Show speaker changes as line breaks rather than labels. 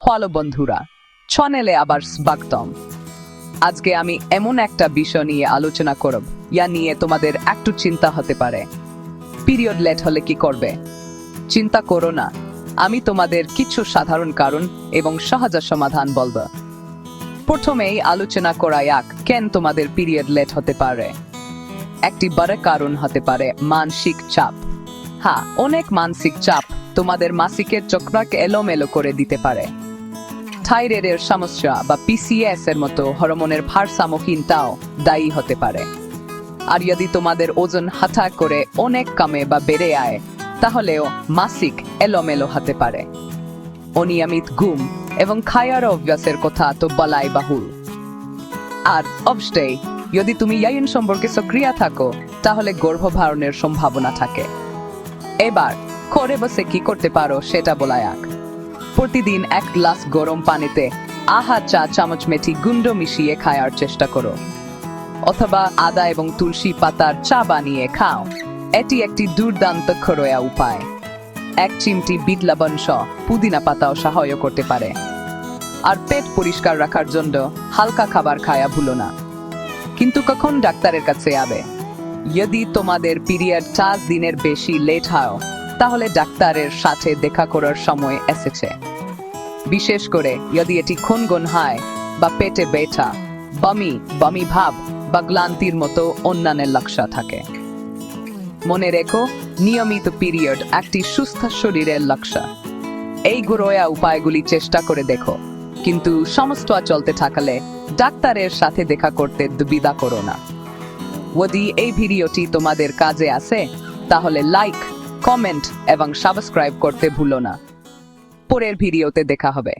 Hello বন্ধুরা, চ্যানেলে আবার স্বাগতম। আজকে আমি এমন একটা বিষয় নিয়ে আলোচনা করব ইয়া নিয়ে তোমাদের একটু চিন্তা হতে পারে। পিরিয়ড লেট হলে কি করবে? চিন্তা করো না, আমি তোমাদের কিছু সাধারণ কারণ এবং সহজ সমাধান বলবো। প্রথমেই আলোচনা করা যাক কেন তোমাদের পিরিয়ড লেট হতে পারে। একটি বড় কারণ হতে পারে মানসিক চাপ। হ্যাঁ, অনেক মানসিক চাপ তোমাদের মাসিকের চক্রকে এলোমেলো করে দিতে পারে। থাইরয়েডের সমস্যা বা পিসিএস এর মতো হরমোনের ভারসাম্যহীনতাও দায়ী হতে পারে। আর যদি তোমাদের ওজন হঠাৎ করে অনেক কমে বা বেড়ে যায়, তাহলেও মাসিক এলোমেলো হতে পারে। অনিয়মিত ঘুম এবং খাওয়ার অভ্যাসের কথা তো বলাই বাহুল। আর অবশ্যই যদি তুমি ইয়াইন সম্পর্কে সক্রিয় থাকো, তাহলে গর্ভধারণের সম্ভাবনা থাকে। এবার ঘরে বসে কি করতে পারো সেটা বলা যাক। প্রতিদিন এক গ্লাস গরম পানিতে চা চামচ মেথি গুঁড়ো মিশিয়ে খাওয়ার চেষ্টা করো, অথবা আদা এবং তুলসী পাতার চা বানিয়ে খাও। এটি একটি দুর্দান্ত ঘরোয়া উপায়। এক চিমটি বিট লবণ সহ পুদিনা পাতাও সাহায্য করতে পারে। আর পেট পরিষ্কার রাখার জন্য হালকা খাবার খাওয়া ভুলো না। কিন্তু কখন ডাক্তারের কাছে যাবে? যদি তোমাদের পিরিয়ড 4 দিনের বেশি লেট হয়, তাহলে ডাক্তারের সাথে দেখা করার সময় এসেছে। বিশেষ করে যদি এটি খুনগুন হয় বা পেটে ব্যথা, বমি ভাব বা ক্লান্তির মতো অন্যান্য লক্ষণ থাকে। মনে রেখো, নিয়মিত পিরিয়ড একটি সুস্থ শরীরের লক্ষণ। এই ঘরোয়া উপায়গুলি চেষ্টা করে দেখো, কিন্তু সমস্যা চলতে থাকলে ডাক্তারের সাথে দেখা করতে দ্বিধা করো না। যদি এই ভিডিওটি তোমাদের কাজে আসে, তাহলে লাইক, কমেন্ট এবং সাবস্ক্রাইব করতে ভুলো না। পরের ভিডিওতে দেখা হবে।